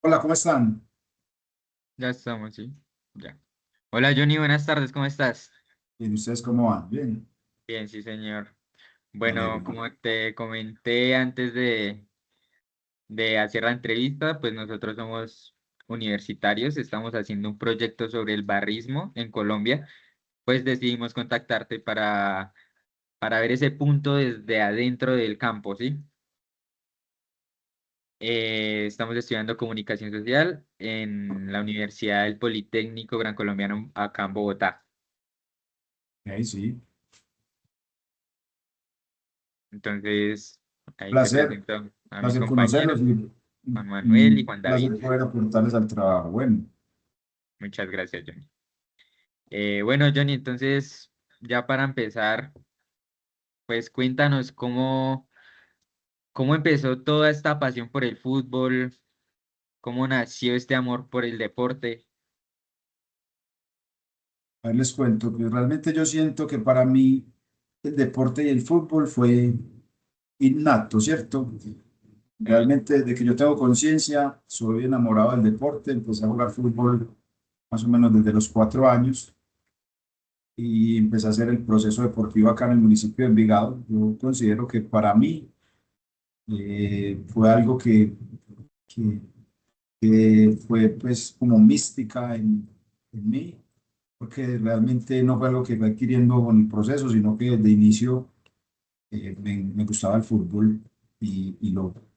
Hola, ¿cómo están? Ya estamos, sí. Ya. Hola Johnny, buenas tardes, ¿cómo estás? Bien, ¿ustedes cómo van? Bien, Bien, sí, señor. me Bueno, alegro. como te comenté antes de hacer la entrevista, pues nosotros somos universitarios, estamos haciendo un proyecto sobre el barrismo en Colombia, pues decidimos contactarte para ver ese punto desde adentro del campo, ¿sí? Estamos estudiando comunicación social en la Universidad del Politécnico Gran Colombiano acá en Bogotá. Sí, Entonces, ahí te placer, presento a mis placer conocerlos compañeros, y Juan Manuel y un Juan David. placer poder aportarles al trabajo. Bueno, Muchas gracias, Johnny. Bueno, Johnny, entonces, ya para empezar, pues cuéntanos cómo empezó toda esta pasión por el fútbol, cómo nació este amor por el deporte. a ver, les cuento que realmente yo siento que para mí el deporte y el fútbol fue innato, ¿cierto? Sí, Realmente desde que yo tengo conciencia, soy enamorado del deporte, empecé a jugar fútbol más o menos desde los 4 años y empecé a hacer el proceso deportivo acá en el municipio de Envigado. Yo considero que para mí fue algo que, que fue pues como mística en mí, porque realmente no fue algo que fue adquiriendo con el proceso, sino que desde inicio me gustaba el fútbol y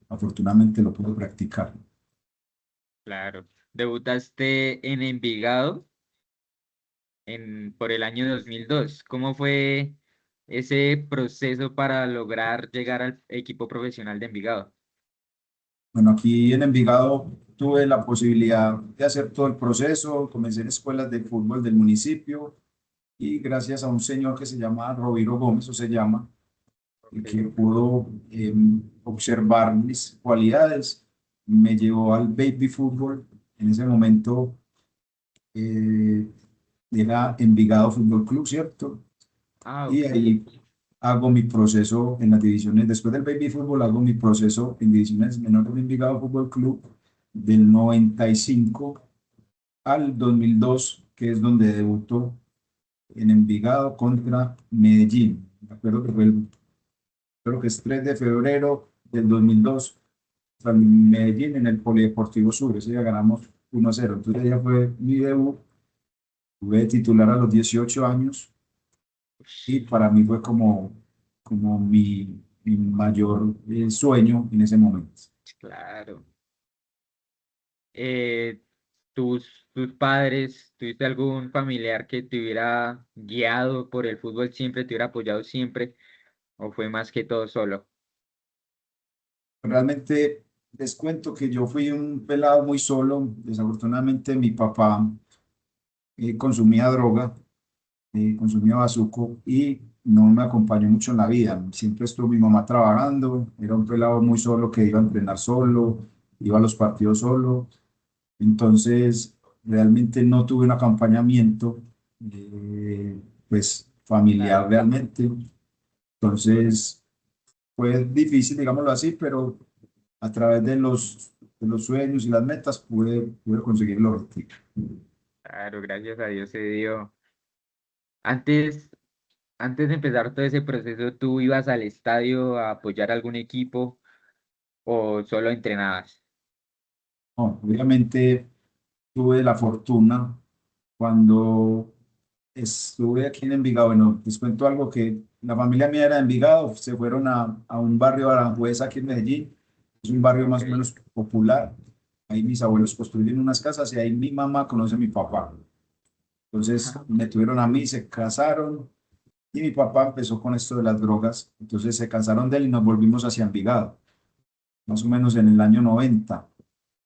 afortunadamente lo pude practicar. claro. Debutaste en Envigado por el año 2002. ¿Cómo fue ese proceso para lograr llegar al equipo profesional de Envigado? Bueno, aquí en Envigado tuve la posibilidad de hacer todo el proceso, comencé en escuelas de fútbol del municipio y gracias a un señor que se llama Roviro Gómez, o se llama, y que Ok. pudo observar mis cualidades, me llevó al baby fútbol. En ese momento eh, era Envigado Fútbol Club, ¿cierto? Ah, Y ok. ahí hago mi proceso en las divisiones, después del baby fútbol hago mi proceso en divisiones menores de Envigado Fútbol Club del 95 al 2002, que es donde debutó en Envigado contra Medellín. Me acuerdo que fue creo que es 3 de febrero del 2002 contra Medellín en el Polideportivo Sur. Ese día ganamos 1-0. Entonces ya fue mi debut. Jugué de titular a los 18 años y para mí fue como mi mayor sueño en ese momento. Claro. Eh, tus padres, ¿tuviste algún familiar que te hubiera guiado por el fútbol siempre, te hubiera apoyado siempre, o fue más que todo solo? Realmente les cuento que yo fui un pelado muy solo. Desafortunadamente mi papá consumía droga, consumía bazuco y no me acompañó mucho en la vida. Siempre estuvo mi mamá trabajando, era un pelado muy solo que iba a entrenar solo, iba a los partidos solo. Entonces, realmente no tuve un acompañamiento, pues, familiar Claro, realmente. Entonces, fue difícil, digámoslo así, pero a través de los sueños y las metas pude conseguir el objetivo. claro, gracias a Dios se dio. Antes, antes de empezar todo ese proceso, ¿tú ibas al estadio a apoyar a algún equipo o solo entrenabas? No, obviamente tuve la fortuna cuando estuve aquí en Envigado. Bueno, les cuento algo que la familia mía era de Envigado, se fueron a un barrio Aranjuez aquí en Medellín, es un barrio Ok. más o menos popular. Ahí mis abuelos construyeron unas casas y ahí mi mamá conoce a mi papá. Entonces me tuvieron a mí, se casaron y mi papá empezó con esto de las drogas. Entonces se cansaron de él y nos volvimos hacia Envigado, más o menos en el año 90.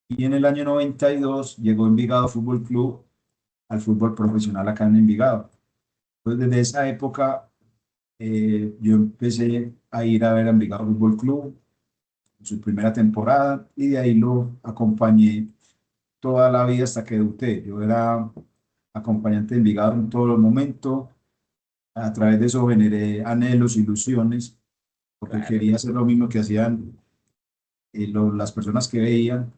Y en el año 92 llegó Envigado Fútbol Club al fútbol profesional acá en Envigado. Entonces, desde esa época, yo empecé a ir a ver a Envigado Fútbol Club en su primera temporada y de ahí lo acompañé toda la vida hasta que debuté. Yo era acompañante de Envigado en todos los momentos. A través de eso generé anhelos, ilusiones, porque Claro, quería hacer lo mismo que hacían las personas que veían.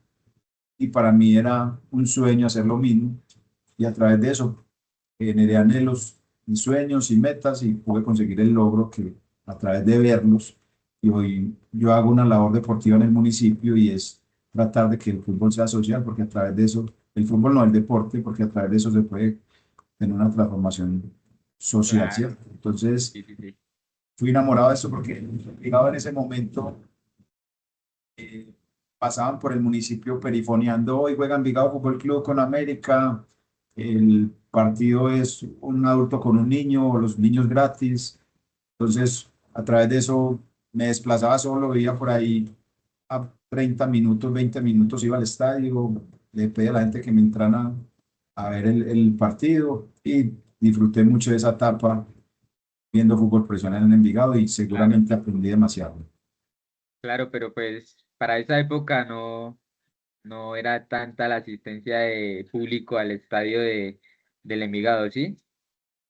y para mí era un sueño hacer lo mismo y a través de eso generé anhelos y sueños y metas y pude conseguir el logro que a través de verlos y hoy yo hago una labor deportiva en el municipio y es tratar de que el fútbol sea social porque a través de eso, el fútbol no el deporte, porque a través de eso se puede tener una transformación social, Claro, ¿cierto? Entonces sí, sí, sí. fui enamorado de eso porque llegaba en ese momento eh, pasaban por el municipio perifoneando, hoy juega Envigado Fútbol Club con América, el partido es un adulto con un niño, o los niños gratis, entonces a través de eso me desplazaba solo, veía por ahí a 30 minutos, 20 minutos, iba al estadio, le pedía a la gente que me entrara a ver el partido y disfruté mucho de esa etapa viendo fútbol profesional en Envigado y Claro, seguramente aprendí demasiado. claro, pero pues para esa época no era tanta la asistencia de público al estadio del Envigado, ¿sí?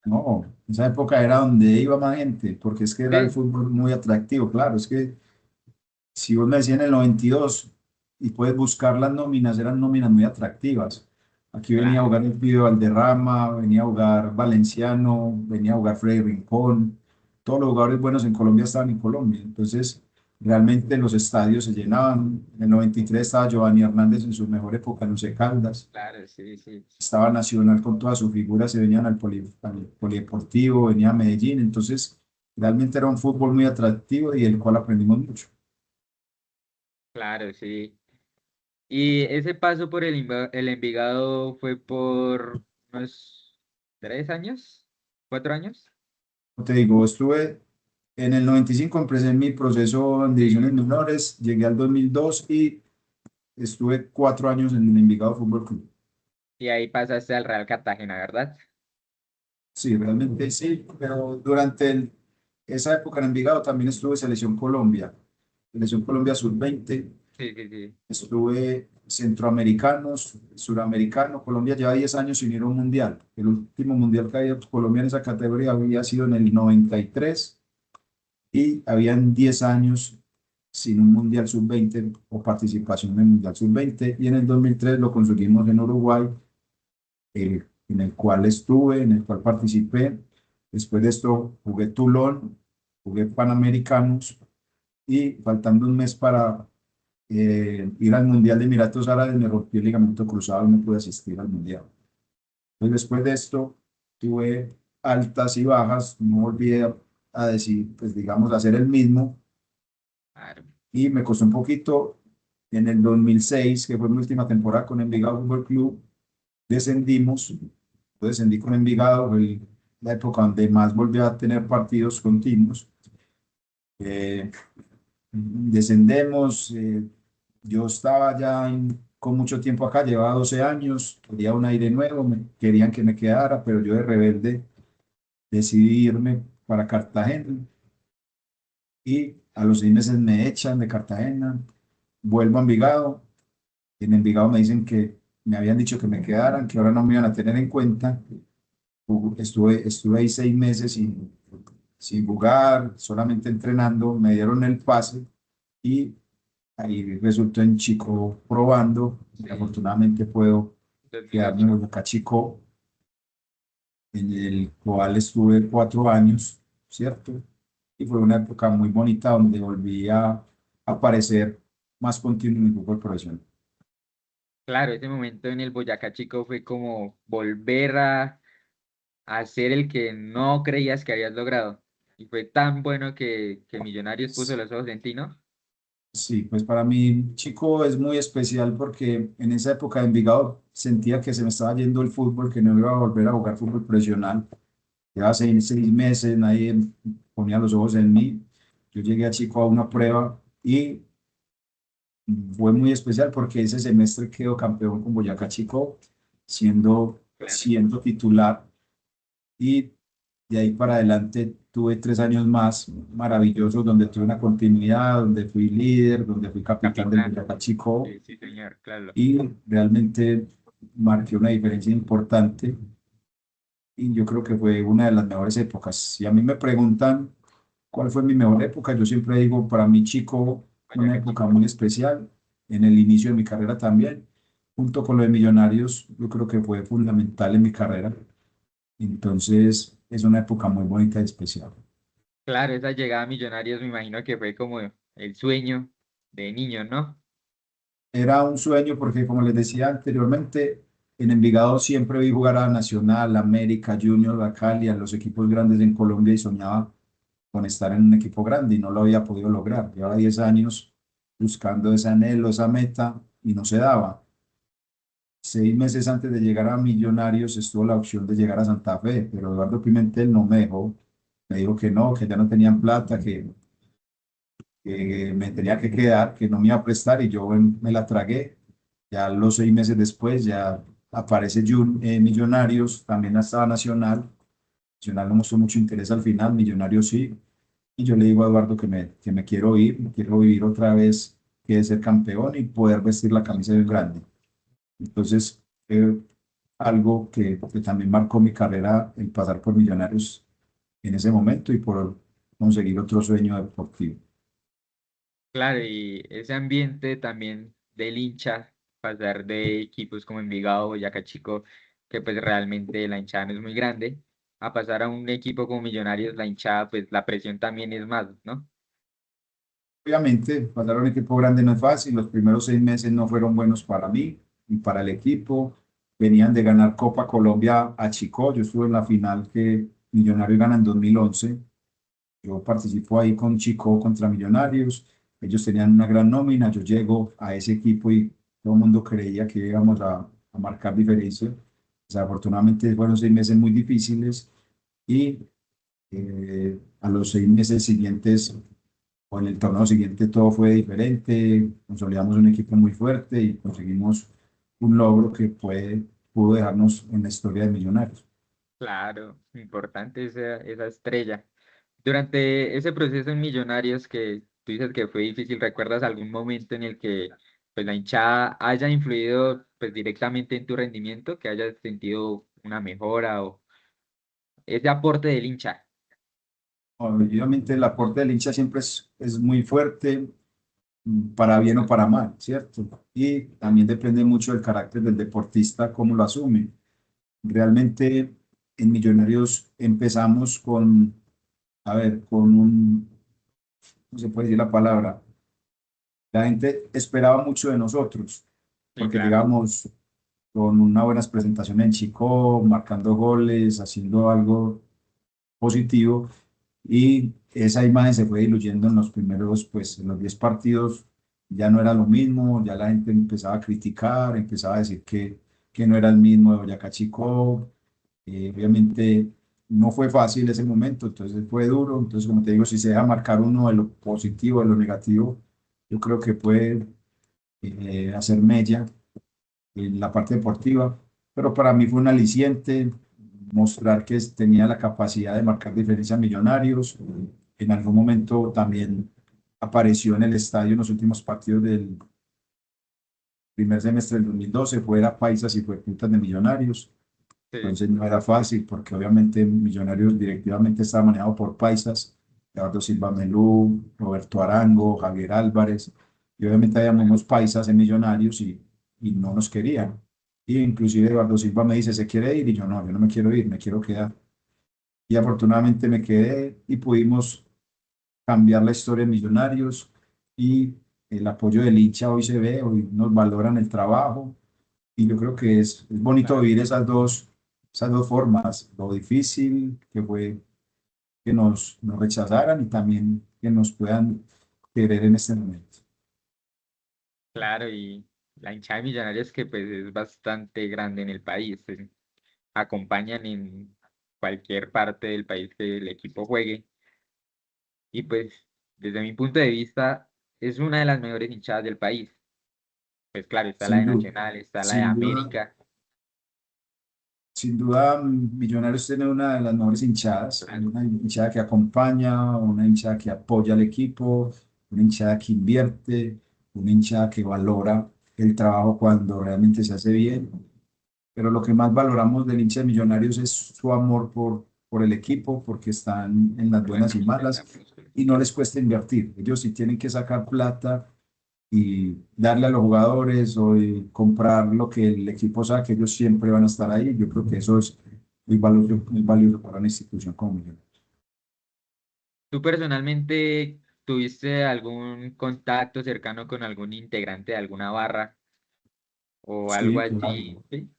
No, esa época era donde iba más gente, porque es que era el Sí, fútbol muy atractivo, claro, es que si vos me decías en el 92 y puedes buscar las nóminas, eran nóminas muy atractivas. Aquí venía a claro, jugar el Pibe Valderrama, venía a jugar Valenciano, venía a jugar Freddy Rincón, todos los jugadores buenos en Colombia estaban en Colombia, entonces realmente los estadios se llenaban. En el 93 estaba Giovanni Hernández en su mejor época en Once Caldas, claro, sí, sí. estaba Nacional con todas sus figuras, se venían al polideportivo, venía a Medellín, entonces realmente era un fútbol muy atractivo y del cual aprendimos mucho. Claro, sí. Y ese paso por el Envigado fue por unos 3 años, 4 años. Como te digo, estuve en el 95, empecé mi proceso en Sí. divisiones menores, llegué al 2002 y estuve 4 años en el Envigado Fútbol Club. Y ahí pasaste al Real Cartagena, ¿verdad? Sí, realmente sí, pero durante esa época en Envigado también estuve en Selección Colombia Sub-20. Sí, sí, sí. Estuve centroamericanos, suramericanos. Colombia lleva 10 años sin ir a un mundial. El último mundial que había Colombia en esa categoría había sido en el 93 y habían 10 años sin un mundial sub-20 o participación en el mundial sub-20. Y en el 2003 lo conseguimos en Uruguay, en el cual estuve, en el cual participé. Después de esto jugué Toulon, jugué Panamericanos y faltando un mes para ir al Mundial de Emiratos Árabes, me rompí el ligamento cruzado y no pude asistir al Mundial. Entonces, después de esto, tuve altas y bajas, no volví a decir, pues digamos, a hacer el mismo Claro. y me costó un poquito. En el 2006, que fue mi última temporada con Envigado Fútbol Club, descendimos, yo descendí con Envigado, fue la época donde más volví a tener partidos continuos. Eh, Descendemos, yo estaba ya con mucho tiempo acá, llevaba 12 años, quería un aire nuevo, querían que me quedara, pero yo de rebelde decidí irme para Cartagena y a los 6 meses me echan de Cartagena, vuelvo a Envigado, en Envigado me dicen que me habían dicho que me quedaran, que ahora no me iban a tener en cuenta, estuve ahí 6 meses sin jugar, solamente entrenando, me dieron el pase y ahí resultó en Chico probando y Sí, afortunadamente puedo quedarme 2008. en Boyacá Chico, en el cual estuve 4 años, ¿cierto? Y fue una época muy bonita donde volví a aparecer más continuo en el fútbol profesional. Claro, ese momento en el Boyacá Chico fue como volver a ser el que no creías que habías logrado. Y fue tan bueno que Millonarios puso los ojos en ti, ¿no? Sí, pues para mí Chico es muy especial porque en esa época de Envigado sentía que se me estaba yendo el fútbol, que no iba a volver a jugar fútbol profesional. Llevaba 6 meses, nadie ponía los ojos en mí. Yo llegué a Chico a una prueba y fue muy especial porque ese semestre quedó campeón con Boyacá Chico, Claro. siendo titular. Y de ahí para adelante tuve 3 años más maravillosos donde tuve una continuidad, donde fui líder, donde fui capitán del Capitán. Boyacá Chico Sí, sí, señor, claro. y realmente marqué una diferencia importante y yo creo que fue una de las mejores épocas. Si a mí me preguntan cuál fue mi mejor época, yo siempre digo, para mí Chico, una Boyacá época Chico. muy especial, en el inicio de mi carrera también, junto con lo de Millonarios, yo creo que fue fundamental en mi carrera. Entonces, es una época muy bonita y especial. Claro, esa llegada a Millonarios me imagino que fue como el sueño de niño, ¿no? Era un sueño porque, como les decía anteriormente, en Envigado siempre vi jugar a Nacional, América, Junior, a Cali, a los equipos grandes en Colombia y soñaba con estar en un equipo grande y no lo había podido lograr. Llevaba 10 años buscando ese anhelo, esa meta y no se daba. 6 meses antes de llegar a Millonarios estuvo la opción de llegar a Santa Fe, pero Eduardo Pimentel no me dejó. Me dijo que no, que ya no tenían plata, que me tenía que quedar, que no me iba a prestar y yo me la tragué. Ya los 6 meses después ya aparece Millonarios, también estaba Nacional. Nacional no mostró mucho interés al final, Millonarios sí. Y yo le digo a Eduardo que me quiero ir, quiero vivir otra vez, que ser campeón y poder vestir la camisa de un grande. Entonces, algo que también marcó mi carrera, el pasar por Millonarios en ese momento y por conseguir otro sueño deportivo. Claro, y ese ambiente también del hincha, pasar de equipos como Envigado, Boyacá Chico, que pues realmente la hinchada no es muy grande, a pasar a un equipo como Millonarios, la hinchada, pues la presión también es más, ¿no? Obviamente, pasar a un equipo grande no es fácil. Los primeros 6 meses no fueron buenos para mí y para el equipo. Venían de ganar Copa Colombia a Chico. Yo estuve en la final que Millonarios gana en 2011. Yo participo ahí con Chico contra Millonarios. Ellos tenían una gran nómina. Yo llego a ese equipo y todo el mundo creía que íbamos a marcar diferencia. Desafortunadamente fueron 6 meses muy difíciles y a los 6 meses siguientes o en el torneo siguiente todo fue diferente. Consolidamos un equipo muy fuerte y conseguimos un logro que pudo dejarnos en la historia de Millonarios. Claro, importante esa estrella. Durante ese proceso en Millonarios que tú dices que fue difícil, ¿recuerdas algún momento en el que pues la hinchada haya influido pues directamente en tu rendimiento, que hayas sentido una mejora o ese aporte del hincha? Obviamente el aporte del hincha siempre es muy fuerte, para bien o para mal, ¿cierto? Y también depende mucho del carácter del deportista, cómo lo asume. Realmente en Millonarios empezamos a ver, ¿cómo se puede decir la palabra? La gente esperaba mucho de nosotros, Sí, porque claro. llegamos con una buena presentación en Chico, marcando goles, haciendo algo positivo, y esa imagen se fue diluyendo en los primeros, pues en los 10 partidos ya no era lo mismo, ya la gente empezaba a criticar, empezaba a decir que no era el mismo de Boyacá Chico. Obviamente no fue fácil ese momento, entonces fue duro, entonces como te digo, si se deja marcar uno de lo positivo, de lo negativo, yo creo que puede hacer mella en la parte deportiva, pero para mí fue un aliciente mostrar que tenía la capacidad de marcar diferencia a Millonarios. En algún momento también apareció en el estadio en los últimos partidos del primer semestre del 2012, fuera Paisas y fue puntas de Millonarios. Sí, Entonces no era fácil porque obviamente Millonarios directivamente estaba manejado por Paisas, Eduardo Silva Melú, Roberto Arango, Javier Álvarez, y obviamente habíamos unos paisas en Millonarios y no nos querían. Y inclusive Eduardo Silva me dice, ¿se quiere ir? Y yo no, yo no me quiero ir, me quiero quedar. Y afortunadamente me quedé y pudimos cambiar la historia de Millonarios y el apoyo del hincha hoy se ve, hoy nos valoran el trabajo y yo creo que es bonito claro. vivir esas dos formas, lo difícil que fue que nos rechazaran y también que nos puedan querer en este momento. Claro, y la hinchada de Millonarios que pues es bastante grande en el país, acompañan en cualquier parte del país que el equipo juegue. Y pues, desde mi punto de vista, es una de las mejores hinchadas del país. Pues claro, está la Sin de duda, Nacional, está la de sin duda, América. sin duda, Millonarios tiene una de las mejores hinchadas, Claro, una hinchada que acompaña, una hinchada que apoya al equipo, una hinchada que invierte, una hinchada que valora el trabajo cuando realmente se hace bien. Pero lo que más valoramos del hincha de Millonarios es su amor por el equipo, porque están en las por la buenas y camiseta, malas y no les cuesta invertir. Ellos si tienen que sacar plata y darle a los jugadores o comprar lo que el equipo sabe que ellos siempre van a estar ahí. Yo creo que eso es muy valioso para una institución como Millonarios. ¿Tú personalmente tuviste algún contacto cercano con algún integrante de alguna barra o algo Sí, claro. así? ¿Sí?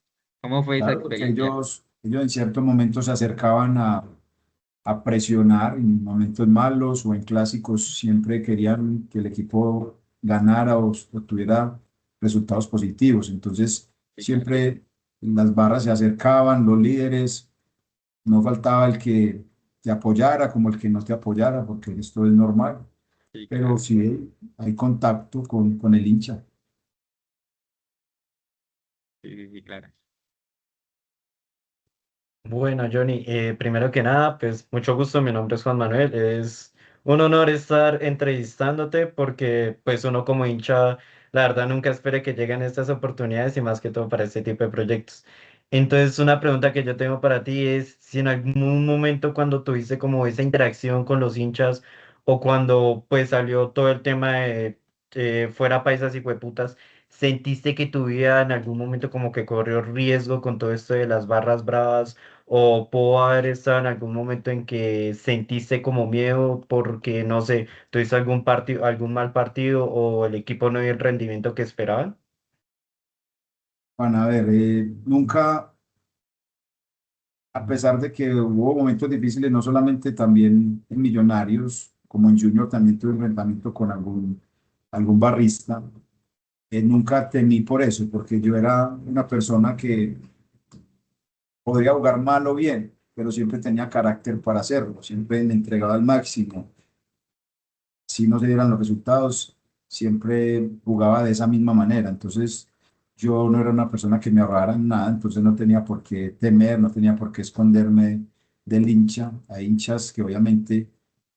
¿Cómo fue esa Claro, porque experiencia? ellos en cierto momento se acercaban a presionar en momentos malos o en clásicos, siempre querían que el equipo ganara o tuviera resultados positivos. Entonces, Sí, claro. siempre las barras se acercaban, los líderes, no faltaba el que te apoyara como el que no te apoyara, porque esto es normal, Sí, pero claro. sí hay contacto con el hincha. Sí, sí, sí, claro. Bueno, Johnny, primero que nada, pues mucho gusto, mi nombre es Juan Manuel, es un honor estar entrevistándote porque pues uno como hincha, la verdad nunca espere que lleguen estas oportunidades y más que todo para este tipo de proyectos. Entonces, una pregunta que yo tengo para ti es si en algún momento cuando tuviste como esa interacción con los hinchas o cuando pues salió todo el tema de fuera paisas y hueputas, ¿sentiste que tu vida en algún momento como que corrió riesgo con todo esto de las barras bravas? ¿O pudo haber estado en algún momento en que sentiste como miedo porque, no sé, tuviste algún partido, algún mal partido o el equipo no dio el rendimiento que esperaban? Van a ver, nunca, a pesar de que hubo momentos difíciles, no solamente también en Millonarios, como en Junior también tuve enfrentamiento con algún barrista. Nunca temí por eso, porque yo era una persona que podría jugar mal o bien, pero siempre tenía carácter para hacerlo, siempre me entregaba al máximo. Si no se dieran los resultados, siempre jugaba de esa misma manera. Entonces, yo no era una persona que me ahorraran nada, entonces no tenía por qué temer, no tenía por qué esconderme del hincha. Hay hinchas que obviamente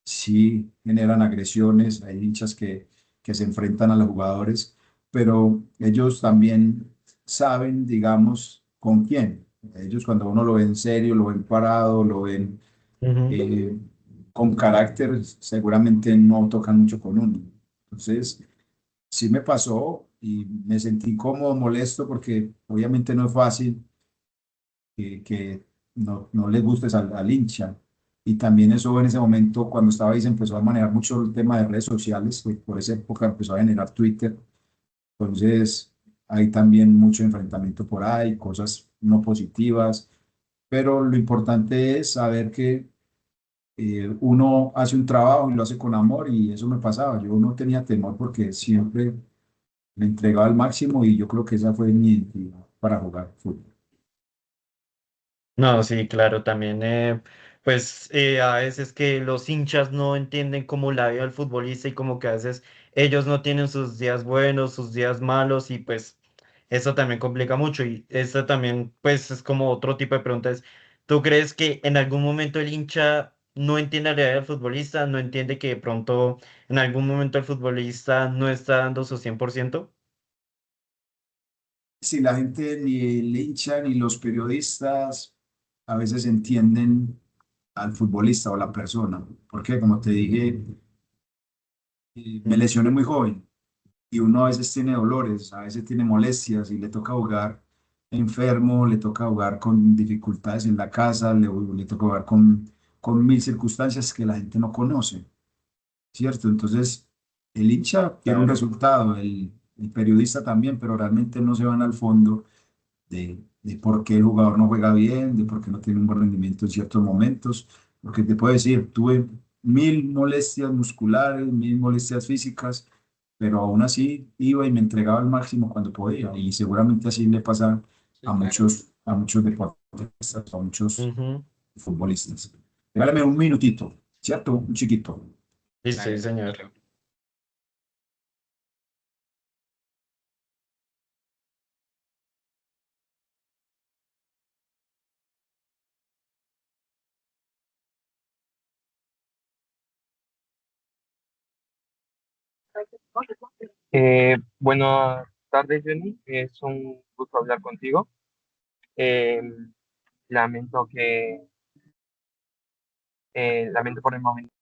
sí generan agresiones, hay hinchas que se enfrentan a los jugadores, pero ellos también saben, digamos, con quién. Ellos cuando uno lo ve en serio, lo ven parado, lo ven Ujú. eh, con carácter, seguramente no tocan mucho con uno. Entonces, sí me pasó y me sentí cómodo, molesto, porque obviamente no es fácil que no le gustes al hincha. Y también eso en ese momento, cuando estaba ahí, se empezó a manejar mucho el tema de redes sociales, que por esa época empezó a generar Twitter. Entonces, hay también mucho enfrentamiento por ahí, cosas no positivas, pero lo importante es saber que uno hace un trabajo y lo hace con amor y eso me pasaba. Yo no tenía temor porque siempre me entregaba al máximo y yo creo que esa fue mi identidad para jugar fútbol. No, sí, claro, también, pues a veces que los hinchas no entienden como la vida del futbolista y como que a veces ellos no tienen sus días buenos, sus días malos y pues eso también complica mucho y eso también pues es como otro tipo de preguntas. ¿Tú crees que en algún momento el hincha no entiende la vida del futbolista, no entiende que de pronto en algún momento el futbolista no está dando su 100%? Si la gente, ni el hincha, ni los periodistas a veces entienden al futbolista o la persona, porque como te dije, me lesioné muy joven y uno a veces tiene dolores, a veces tiene molestias y le toca jugar enfermo, le toca jugar con dificultades en la casa, le toca jugar con mil circunstancias que la gente no conoce, ¿cierto? Entonces, el hincha quiere un Claro. resultado, el periodista también, pero realmente no se van al fondo de por qué el jugador no juega bien, de por qué no tiene un buen rendimiento en ciertos momentos, porque te puedo decir, tuve mil molestias musculares, mil molestias físicas, pero aún así iba y me entregaba al máximo cuando podía, y seguramente así le pasa Sí, claro. a muchos deportistas, a muchos Ujú. futbolistas. Regálame un minutito, ¿cierto? Un chiquito. Listo, sí, Dale, señor. tranquilo. Buenas tardes, Jenny. Es un gusto hablar contigo. Eh, lamento lamento por el momento.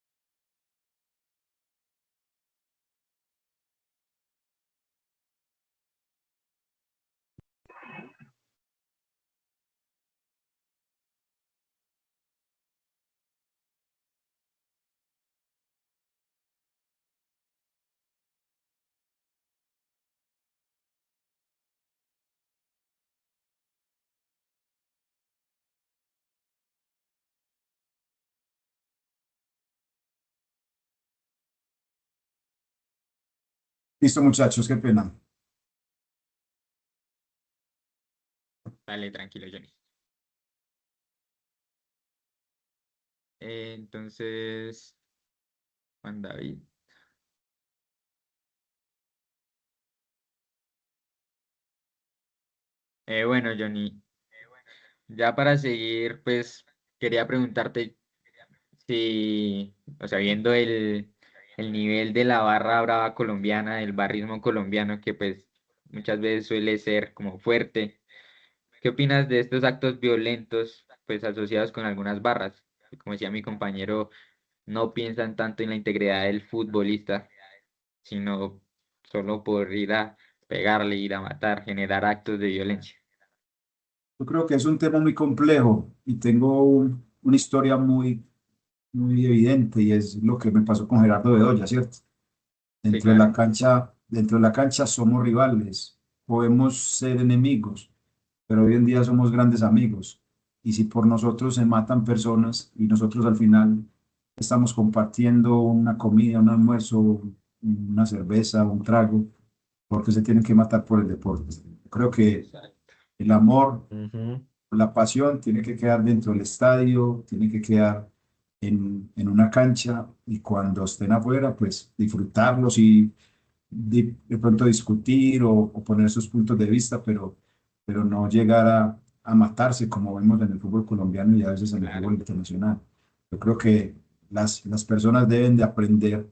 Listo, muchachos, qué pena. Dale, tranquilo, Johnny. Entonces, Juan David. Bueno, Johnny, ya para seguir, pues quería preguntarte si, o sea, viendo el nivel de la barra brava colombiana, del barrismo colombiano, que pues muchas veces suele ser como fuerte, ¿qué opinas de estos actos violentos, pues asociados con algunas barras? Como decía mi compañero, no piensan tanto en la integridad del futbolista, sino solo por ir a pegarle, ir a matar, generar actos de violencia. Yo creo que es un tema muy complejo y tengo una historia muy evidente y es lo que me pasó con Gerardo Bedoya, ¿cierto? Sí, claro. Dentro de la cancha somos rivales, podemos ser enemigos, pero hoy en día somos grandes amigos. Y si por nosotros se matan personas y nosotros al final estamos compartiendo una comida, un almuerzo, una cerveza, un trago, porque se tienen que matar por el deporte. Creo que Exacto. el amor, Ujú. la pasión tiene que quedar dentro del estadio, tiene que quedar en una cancha y cuando estén afuera, pues disfrutarlos y de pronto discutir o poner sus puntos de vista, pero no llegar a matarse como vemos en el fútbol colombiano y a veces en el Claro. fútbol internacional. Yo creo que las personas deben de aprender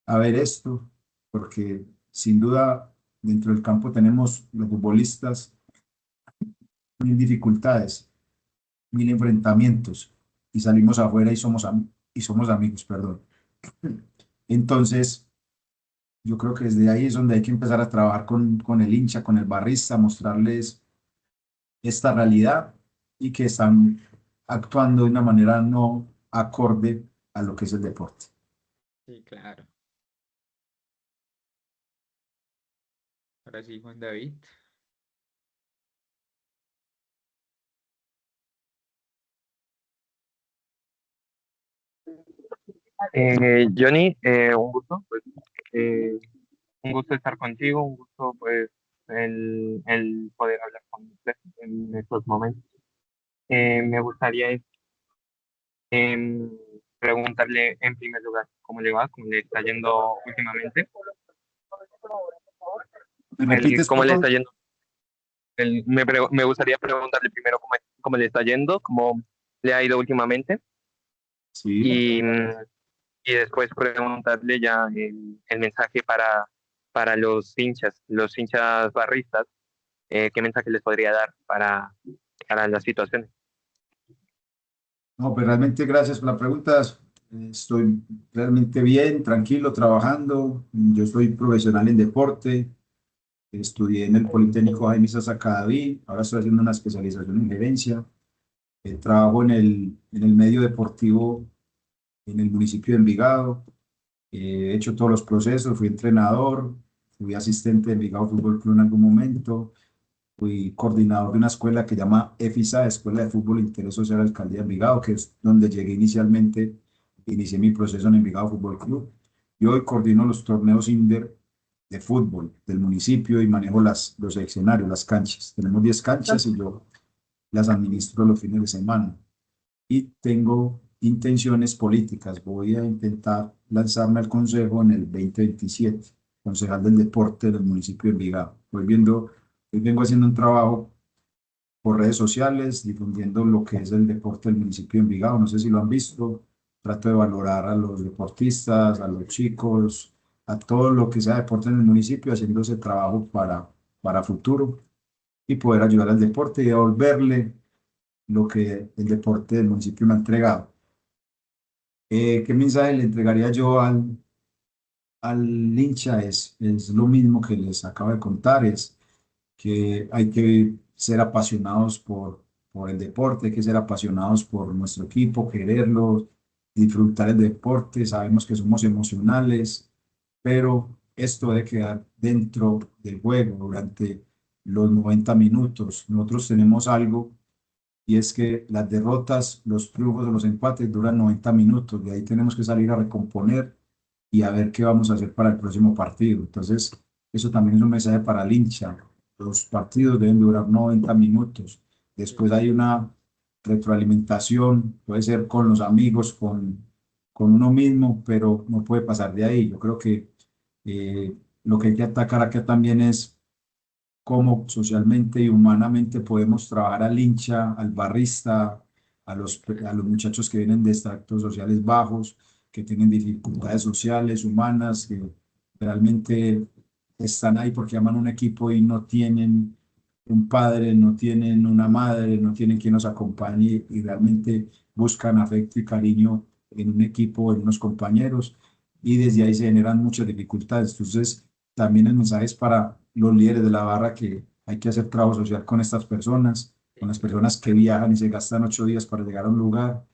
a ver esto, porque sin duda dentro del campo tenemos los futbolistas mil dificultades, mil enfrentamientos y salimos afuera y somos amigos, perdón. Entonces, yo creo que desde ahí es donde hay que empezar a trabajar con el hincha, con el barrista, mostrarles esta realidad y que están actuando de una manera no acorde a lo que es el deporte. Sí, claro. Ahora sí, Juan David. Johnny, un gusto, pues, eh, un gusto estar contigo, un gusto, pues, el poder hablar con usted en estos momentos. Me gustaría em, preguntarle en primer lugar cómo le va, cómo le está yendo últimamente, ¿Me repites, cómo por le está favor? yendo. Me gustaría preguntarle primero cómo le está yendo, cómo le ha ido últimamente Sí. y, y después preguntarle ya el mensaje para los hinchas barristas, qué mensaje les podría dar para las situaciones. No, pues realmente gracias por la pregunta. Estoy realmente bien, tranquilo, trabajando. Yo soy profesional en deporte. Estudié en el Politécnico Jaime Sasacadaví. Ahora estoy haciendo una especialización en gerencia. Trabajo en el medio deportivo en el municipio de Envigado. He hecho todos los procesos. Fui entrenador, fui asistente de Envigado Fútbol Club en algún momento. Fui coordinador de una escuela que llama EFISA, Escuela de Fútbol e Interés Social Alcaldía de Envigado, que es donde llegué inicialmente, inicié mi proceso en Envigado Fútbol Club. Y hoy coordino los torneos INDER de fútbol del municipio y manejo los escenarios, las canchas. Tenemos 10 canchas y yo las administro los fines de semana. Y tengo intenciones políticas. Voy a intentar lanzarme al consejo en el 2027, concejal del deporte del municipio de Envigado. Hoy vengo haciendo un trabajo por redes sociales, difundiendo lo que es el deporte del municipio de Envigado. No sé si lo han visto. Trato de valorar a los deportistas, a los chicos, a todo lo que sea deporte en el municipio, haciendo ese trabajo para futuro y poder ayudar al deporte y devolverle lo que el deporte del municipio me ha entregado. ¿Qué mensaje le entregaría yo al hincha? Es lo mismo que les acabo de contar, es que hay que ser apasionados por el deporte, hay que ser apasionados por nuestro equipo, quererlo, disfrutar el deporte, sabemos que somos emocionales, pero esto debe quedar dentro del juego durante los 90 minutos. Nosotros tenemos algo y es que las derrotas, los triunfos o los empates duran 90 minutos, de ahí tenemos que salir a recomponer y a ver qué vamos a hacer para el próximo partido. Entonces, eso también es un mensaje para el hincha. Los partidos deben durar 90 minutos. Después hay una retroalimentación, puede ser con los amigos, con uno mismo, pero no puede pasar de ahí. Yo creo que lo que hay que atacar acá también es cómo socialmente y humanamente podemos trabajar al hincha, al barrista, a los muchachos que vienen de estratos sociales bajos, que tienen dificultades sociales, humanas, que realmente están ahí porque aman un equipo y no tienen un padre, no tienen una madre, no tienen quien los acompañe y realmente buscan afecto y cariño en un equipo, en unos compañeros, y desde ahí se generan muchas dificultades. Entonces, también el mensaje es para los líderes de la barra que hay que hacer trabajo social con estas personas, con las personas que viajan y se gastan 8 días para llegar a un lugar,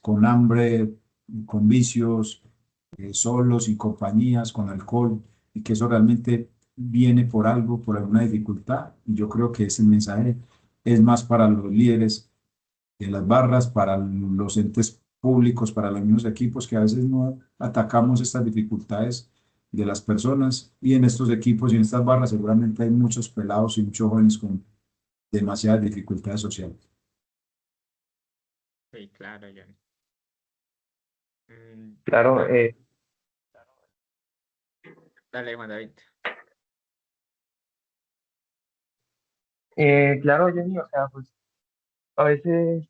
con hambre, con vicios, solos, sin compañías, con alcohol, y que eso realmente viene por algo, por alguna dificultad. Y yo creo que ese mensaje es más para los líderes de las barras, para los entes públicos, para los mismos equipos que a veces no atacamos estas dificultades de las personas. Y en estos equipos y en estas barras seguramente hay muchos pelados y muchos jóvenes con demasiadas dificultades sociales. Sí, claro, Johnny. Mm, Claro, dale, Juan David. claro, Jenny, o sea, pues a veces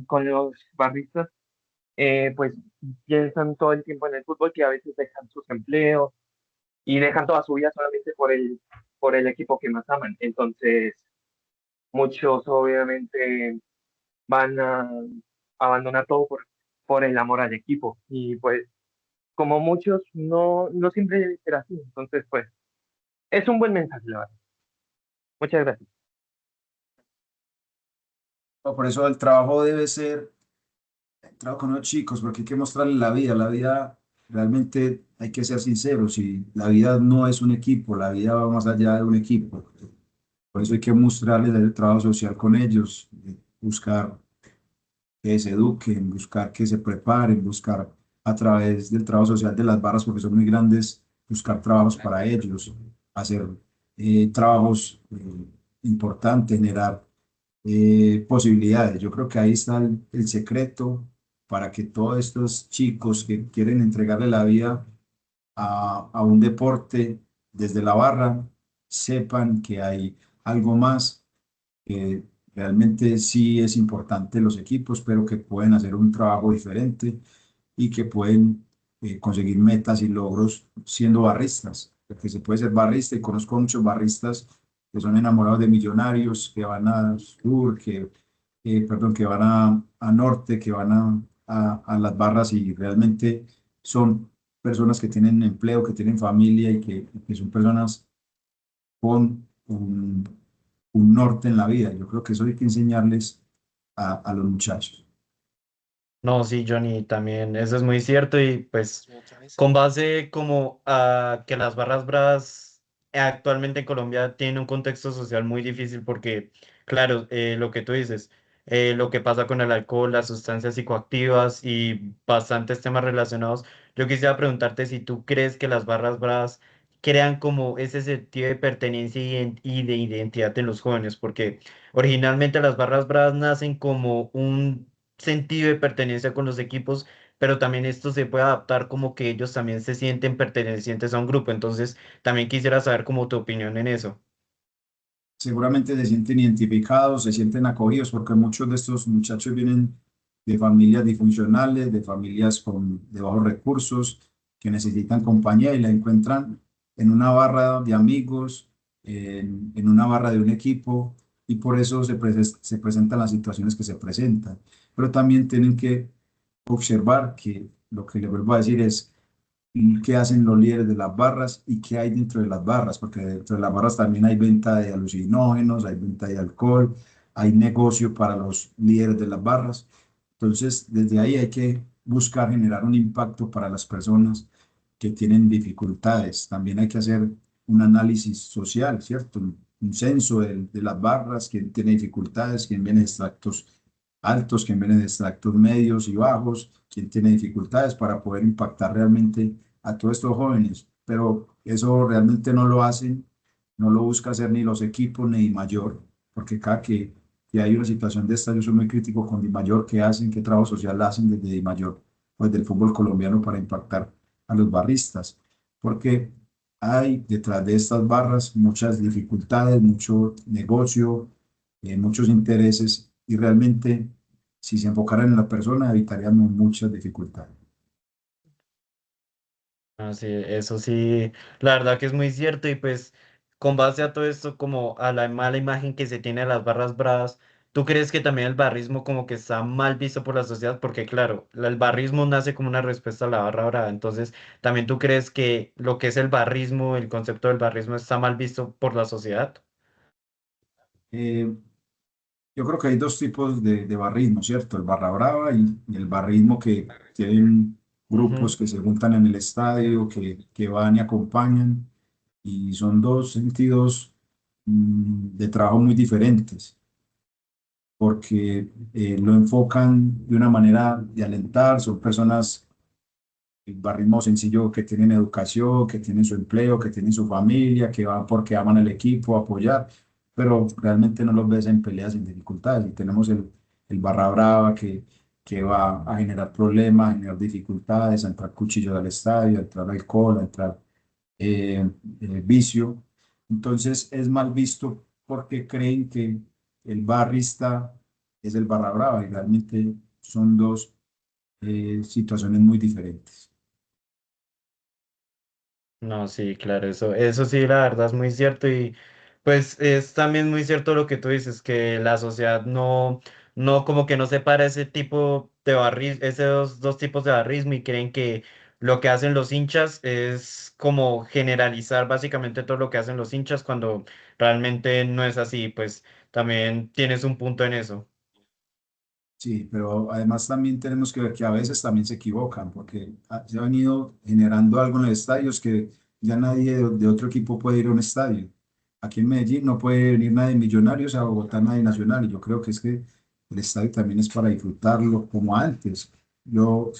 con los barristas, pues piensan todo el tiempo en el fútbol, que a veces dejan sus empleos y dejan toda su vida solamente por el equipo que más aman. Entonces, muchos obviamente van a abandonar todo por el amor al equipo. Y pues, como muchos, no siempre debe ser así. Entonces, pues, es un buen mensaje, la verdad. Muchas gracias. Por eso el trabajo debe ser trabajo con los chicos, porque hay que mostrarles la vida. La vida realmente hay que ser sinceros y la vida no es un equipo, la vida va más allá de un equipo. Por eso hay que mostrarles el trabajo social con ellos, buscar que se eduquen, buscar que se preparen, buscar a través del trabajo social de las barras, porque son muy grandes, buscar trabajos para ellos, hacer trabajos importantes, generar posibilidades. Yo creo que ahí está el secreto para que todos estos chicos que quieren entregarle la vida a un deporte desde la barra sepan que hay algo más, que realmente sí es importante los equipos, pero que pueden hacer un trabajo diferente y que pueden conseguir metas y logros siendo barristas, porque se puede ser barrista y conozco muchos barristas que son enamorados de Millonarios, que van a Sur, perdón, que van a Norte, que van a las barras y realmente son personas que tienen empleo, que tienen familia y que son personas con un norte en la vida. Yo creo que eso hay que enseñarles a los muchachos. No, sí, Johnny, también eso es muy cierto y pues con base como a que las barras bravas actualmente en Colombia tienen un contexto social muy difícil porque, claro, lo que tú dices, lo que pasa con el alcohol, las sustancias psicoactivas y bastantes temas relacionados, yo quisiera preguntarte si tú crees que las barras bravas crean como ese sentido de pertenencia y de identidad en los jóvenes, porque originalmente las barras bravas nacen como un sentido de pertenencia con los equipos, pero también esto se puede adaptar como que ellos también se sienten pertenecientes a un grupo. Entonces, también quisiera saber como tu opinión en eso. Seguramente se sienten identificados, se sienten acogidos, porque muchos de estos muchachos vienen de familias disfuncionales, de familias de bajos recursos, que necesitan compañía y la encuentran en una barra de amigos, en una barra de un equipo, y por eso se presentan las situaciones que se presentan. Pero también tienen que observar que lo que le vuelvo a decir es qué hacen los líderes de las barras y qué hay dentro de las barras, porque dentro de las barras también hay venta de alucinógenos, hay venta de alcohol, hay negocio para los líderes de las barras. Entonces, desde ahí hay que buscar generar un impacto para las personas que tienen dificultades. También hay que hacer un análisis social, ¿cierto? Un censo de las barras, quién tiene dificultades, quién viene de extractos altos, quién viene de extractos medios y bajos, quién tiene dificultades para poder impactar realmente a todos estos jóvenes. Pero eso realmente no lo hacen, no lo busca hacer ni los equipos ni mayor, porque cada que hay una situación de esta, yo soy muy crítico con Di Mayor, qué hacen, qué trabajo social hacen desde Di Mayor, pues del fútbol colombiano para impactar a los barristas, porque hay detrás de estas barras muchas dificultades, mucho negocio, muchos intereses y realmente si se enfocaran en la persona evitaríamos muchas dificultades. Ah, sí, eso sí, la verdad que es muy cierto y pues con base a todo esto, como a la mala imagen que se tiene de las barras bravas, ¿tú crees que también el barrismo como que está mal visto por la sociedad? Porque claro, el barrismo nace como una respuesta a la barra brava, entonces también tú crees que lo que es el barrismo, el concepto del barrismo está mal visto por la sociedad. Eh, yo creo que hay dos tipos de barrismo, ¿cierto? El barra brava y el barrismo que tienen Ujú. grupos que se juntan en el estadio, que van y acompañan, y son dos sentidos de trabajo muy diferentes, porque lo enfocan de una manera de alentar, son personas, el barrismo sencillo, que tienen educación, que tienen su empleo, que tienen su familia, que van porque aman el equipo, apoyar, pero realmente no los ves en peleas, en dificultades. Y tenemos el barra brava que va a generar problemas, a generar dificultades, a entrar cuchillos al estadio, a entrar alcohol, a entrar vicio. Entonces es mal visto porque creen que el barrista es el barra brava y realmente son dos situaciones muy diferentes. No, sí, claro, eso sí, la verdad es muy cierto y pues es también muy cierto lo que tú dices, que la sociedad no como que no separa ese tipo de barrismo, esos dos tipos de barrismo y creen que lo que hacen los hinchas es como generalizar básicamente todo lo que hacen los hinchas cuando realmente no es así, pues también tienes un punto en eso. Sí, pero además también tenemos que ver que a veces también se equivocan, porque se ha venido generando algo en los estadios que ya nadie de otro equipo puede ir a un estadio. Aquí en Medellín no puede venir nadie de Millonarios, a Bogotá nadie Nacional, y yo creo que es que el estadio también es para disfrutarlo como antes. Yo,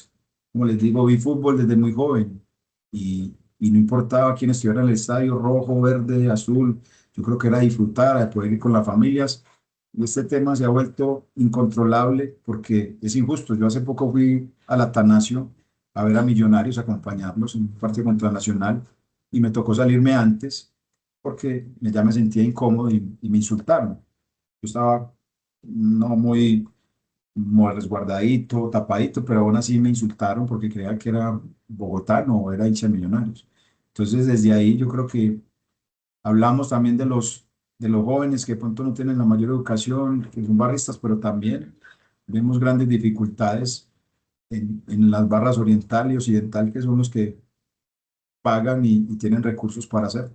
como les digo, vi fútbol desde muy joven y no importaba quién estuviera en el estadio, rojo, verde, azul, yo creo que era disfrutar, de poder ir con las familias y este tema se ha vuelto incontrolable porque es injusto. Yo hace poco fui al Atanasio a ver a Millonarios, a acompañarlos en un partido contra Nacional y me tocó salirme antes porque ya me sentía incómodo y me insultaron. Yo estaba no muy resguardadito, tapadito, pero aún así me insultaron porque creía que era bogotano o era hincha de Millonarios. Entonces, desde ahí yo creo que hablamos también de los jóvenes que de pronto no tienen la mayor educación, que son barristas, pero también vemos grandes dificultades en las barras oriental y occidental, que son los que pagan y tienen recursos para hacer.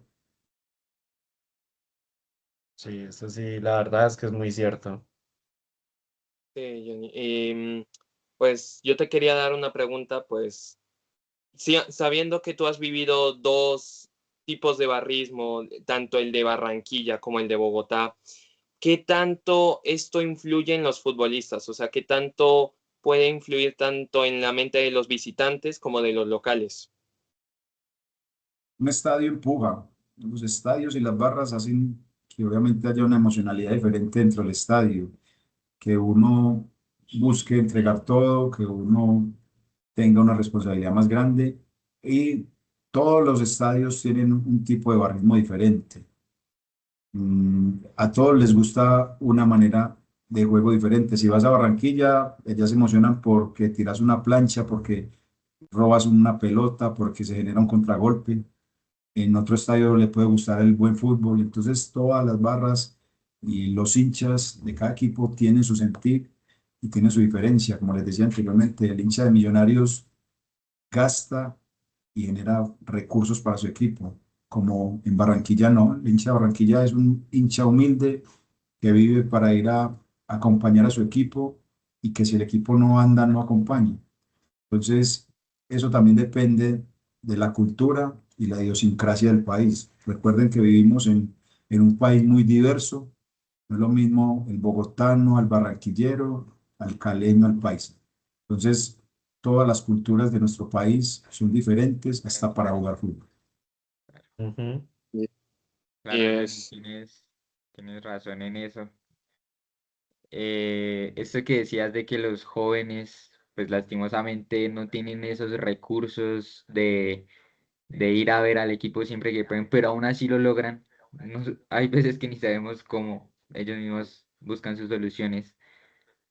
Sí, eso sí, la verdad es que es muy cierto. Sí, Johnny. Pues yo te quería dar una pregunta, pues sí, sabiendo que tú has vivido dos tipos de barrismo, tanto el de Barranquilla como el de Bogotá, ¿qué tanto esto influye en los futbolistas? O sea, ¿qué tanto puede influir tanto en la mente de los visitantes como de los locales? Un estadio empuja, los estadios y las barras hacen que obviamente haya una emocionalidad diferente dentro del estadio, que uno busque entregar todo, que uno tenga una responsabilidad más grande y todos los estadios tienen un tipo de barrismo diferente. A todos les gusta una manera de juego diferente. Si vas a Barranquilla, ellas se emocionan porque tiras una plancha, porque robas una pelota, porque se genera un contragolpe. En otro estadio le puede gustar el buen fútbol. Entonces, todas las barras y los hinchas de cada equipo tienen su sentir y tienen su diferencia. Como les decía anteriormente, el hincha de Millonarios gasta y genera recursos para su equipo, como en Barranquilla no. El hincha de Barranquilla es un hincha humilde que vive para ir a acompañar a su equipo y que si el equipo no anda, no acompaña. Entonces, eso también depende de la cultura y la idiosincrasia del país. Recuerden que vivimos en un país muy diverso. No es lo mismo el bogotano, el barranquillero, al caleño, al paisa. Entonces, todas las culturas de nuestro país son diferentes hasta para jugar fútbol. Ujú. Y Claro, Johnny, es, tienes razón en eso. Esto que decías de que los jóvenes, pues lastimosamente no tienen esos recursos de ir a ver al equipo siempre que pueden, pero aún así lo logran. Hay veces que ni sabemos cómo, ellos mismos buscan sus soluciones.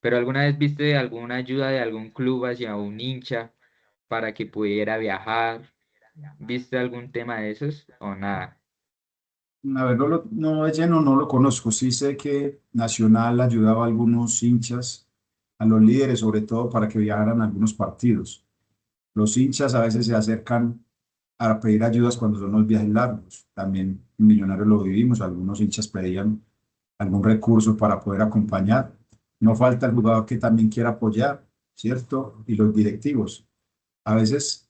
¿Pero alguna vez viste alguna ayuda de algún club hacia un hincha para que pudiera viajar? ¿Viste algún tema de esos o nada? A ver, no de lleno no lo conozco. Sí sé que Nacional ayudaba a algunos hinchas, a los líderes sobre todo, para que viajaran a algunos partidos. Los hinchas a veces se acercan a pedir ayudas cuando son los viajes largos. También en Millonarios lo vivimos, algunos hinchas pedían algún recurso para poder acompañar. No falta el jugador que también quiera apoyar, ¿cierto? Y los directivos. A veces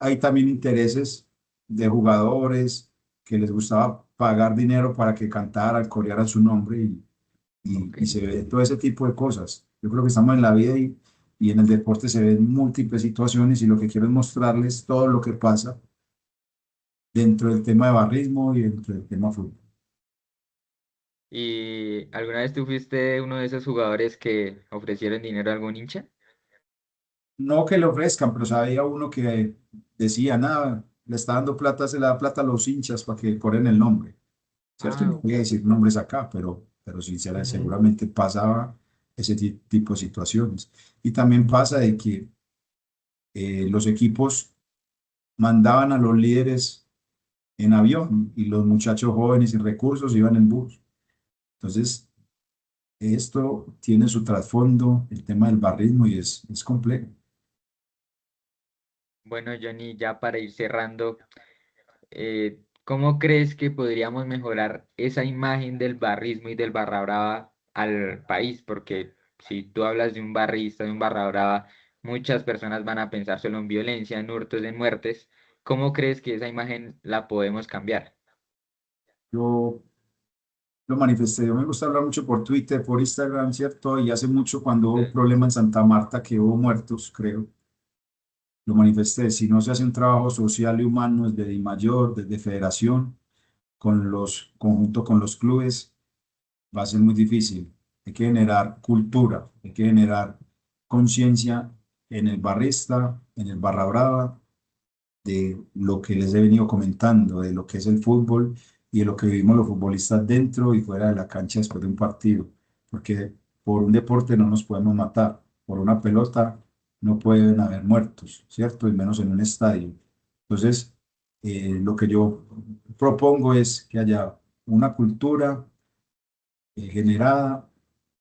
hay también intereses de jugadores que les gustaba pagar dinero para que cantaran, corearan su nombre Ok. y se ve todo ese tipo de cosas. Yo creo que estamos en la vida y en el deporte se ven múltiples situaciones y lo que quiero es mostrarles todo lo que pasa dentro del tema de barrismo y dentro del tema fútbol. ¿Y alguna vez tú fuiste uno de esos jugadores que ofrecieron dinero a algún hincha? No que le ofrezcan, pero sabía uno que decía, nada, le está dando plata, se le da plata a los hinchas para que ponen el nombre, ¿cierto? Ah, No voy a decir nombres acá, pero sí, Ujú. seguramente pasaba ese tipo de situaciones. Y también pasa de que los equipos mandaban a los líderes en avión y los muchachos jóvenes sin recursos iban en bus. Entonces, esto tiene su trasfondo, el tema del barrismo, y es complejo. bueno, Johnny, ya para ir cerrando, ¿cómo crees que podríamos mejorar esa imagen del barrismo y del barra brava al país? Porque si tú hablas de un barrista, de un barra brava, muchas personas van a pensar solo en violencia, en hurtos, en muertes. ¿Cómo crees que esa imagen la podemos cambiar? Yo lo manifesté, yo me gusta hablar mucho por Twitter, por Instagram, ¿cierto? Y hace mucho cuando hubo un Sí. problema en Santa Marta, que hubo muertos, creo, lo manifesté. Si no se hace un trabajo social y humano desde DIMAYOR, desde Federación, conjunto con los clubes, va a ser muy difícil. Hay que generar cultura, hay que generar conciencia en el barrista, en el barra brava, de lo que les he venido comentando, de lo que es el fútbol y de lo que vivimos los futbolistas dentro y fuera de la cancha después de un partido. Porque por un deporte no nos podemos matar, por una pelota no pueden haber muertos, ¿cierto? Y menos en un estadio. Entonces, lo que yo propongo es que haya una cultura generada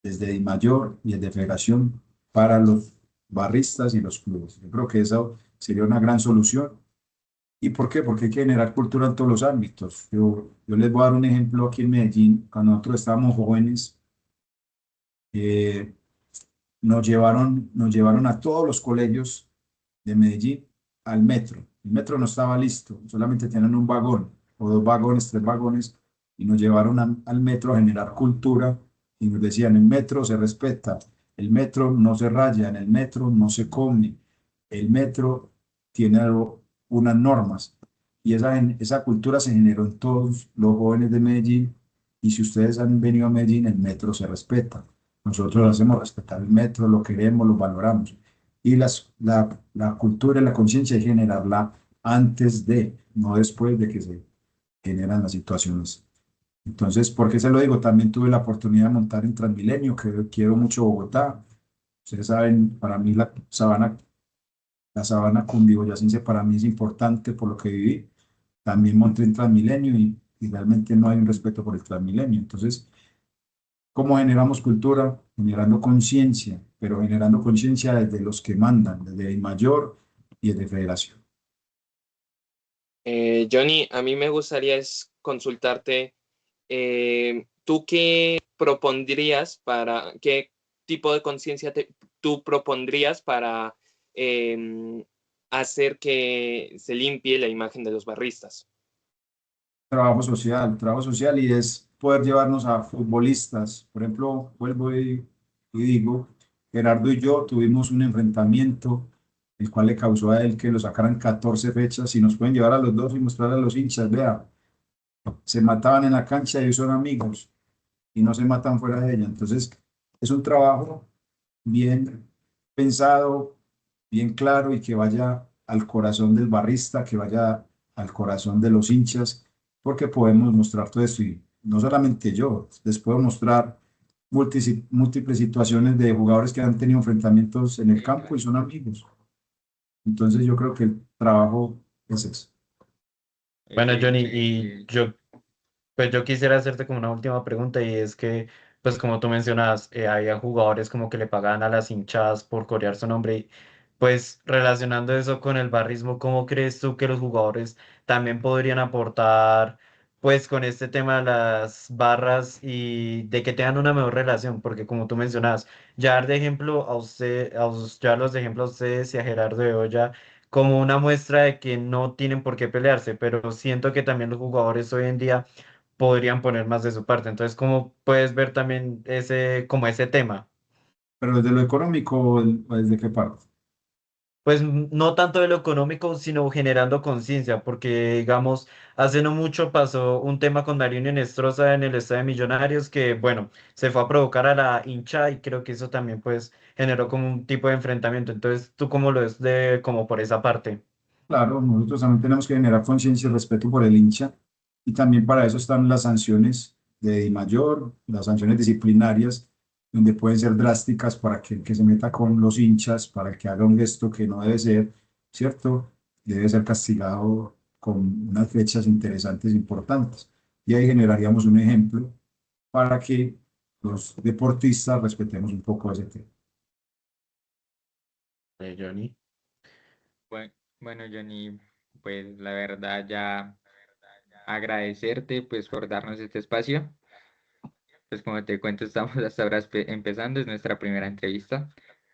desde DIMAYOR y desde Federación para los barristas y los clubes. Yo creo que eso sería una gran solución. ¿Y por qué? Porque hay que generar cultura en todos los ámbitos. Yo les voy a dar un ejemplo aquí en Medellín. Cuando nosotros estábamos jóvenes, eh, nos llevaron a todos los colegios de Medellín al metro. El metro no estaba listo, solamente tenían un vagón o dos vagones, tres vagones, y nos llevaron al metro a generar cultura y nos decían, el metro se respeta, el metro no se raya, en el metro no se come, el metro tiene unas normas. Y esa cultura se generó en todos los jóvenes de Medellín. Y si ustedes han venido a Medellín, el metro se respeta. Nosotros hacemos respetar el metro, lo queremos, lo valoramos. Y la cultura y la conciencia hay que generarla antes de, no después de que se generan las situaciones. Entonces, ¿por qué se lo digo? También tuve la oportunidad de montar en Transmilenio, que quiero mucho Bogotá. Ustedes saben, para mí la sabana cundiboyacense para mí es importante por lo que viví. También monté en Transmilenio y realmente no hay un respeto por el Transmilenio. Entonces, ¿cómo generamos cultura? Generando conciencia, pero generando conciencia desde los que mandan, desde el mayor y desde federación. Johnny, a mí me gustaría consultarte, ¿tú qué propondrías qué tipo de conciencia tú propondrías para hacer que se limpie la imagen de los barristas? Trabajo social y es poder llevarnos a futbolistas. Por ejemplo, vuelvo y digo, Gerardo y yo tuvimos un enfrentamiento, el cual le causó a él que lo sacaran 14 fechas y nos pueden llevar a los dos y mostrar a los hinchas, vea, se mataban en la cancha y ellos son amigos y no se matan fuera de ella. Entonces, es un trabajo bien pensado, bien claro y que vaya al corazón del barrista, que vaya al corazón de los hinchas, porque podemos mostrar todo esto y no solamente yo, les puedo mostrar múltiples situaciones de jugadores que han tenido enfrentamientos en el Sí, campo y claro. son amigos. Entonces yo creo que el trabajo es eso. Bueno, Ese, Johnny, y ese, yo pues yo quisiera hacerte como una última pregunta y es que, pues como tú mencionas, había jugadores como que le pagaban a las hinchadas por corear su nombre. Y, pues relacionando eso con el barrismo, ¿cómo crees tú que los jugadores también podrían aportar, pues con este tema de las barras y de que tengan una mejor relación? Porque como tú mencionabas, ya dar de ejemplo a usted, ya los de ejemplo a ustedes y a Gerardo de Olla como una muestra de que no tienen por qué pelearse, pero siento que también los jugadores hoy en día podrían poner más de su parte. Entonces, ¿cómo puedes ver también ese, como ese tema? Pero desde lo económico, ¿o desde qué parte? Pues no tanto de lo económico, sino generando conciencia, porque digamos, hace no mucho pasó un tema con Darío Inestrosa en el Estadio de Millonarios que, bueno, se fue a provocar a la hincha y creo que eso también pues generó como un tipo de enfrentamiento. Entonces, ¿tú cómo lo ves de como por esa parte? Claro, nosotros también tenemos que generar conciencia y respeto por el hincha y también para eso están las sanciones de DIMAYOR, las sanciones disciplinarias, donde pueden ser drásticas para que el que se meta con los hinchas, para el que haga un gesto que no debe ser, ¿cierto? Debe ser castigado con unas fechas interesantes e importantes. Y ahí generaríamos un ejemplo para que los deportistas respetemos un poco ese tema. Johnny. Bueno, bueno, Johnny, pues la verdad ya agradecerte pues por darnos este espacio. Pues como te cuento, estamos hasta ahora empezando, es nuestra primera entrevista.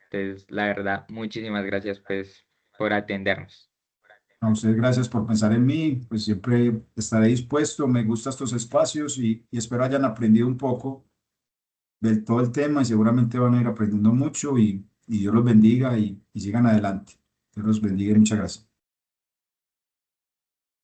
Entonces, la verdad, muchísimas gracias pues por atendernos. A ustedes gracias por pensar en mí, pues siempre estaré dispuesto, me gustan estos espacios y espero hayan aprendido un poco de todo el tema y seguramente van a ir aprendiendo mucho y Dios los bendiga y sigan adelante. Dios los bendiga y muchas gracias.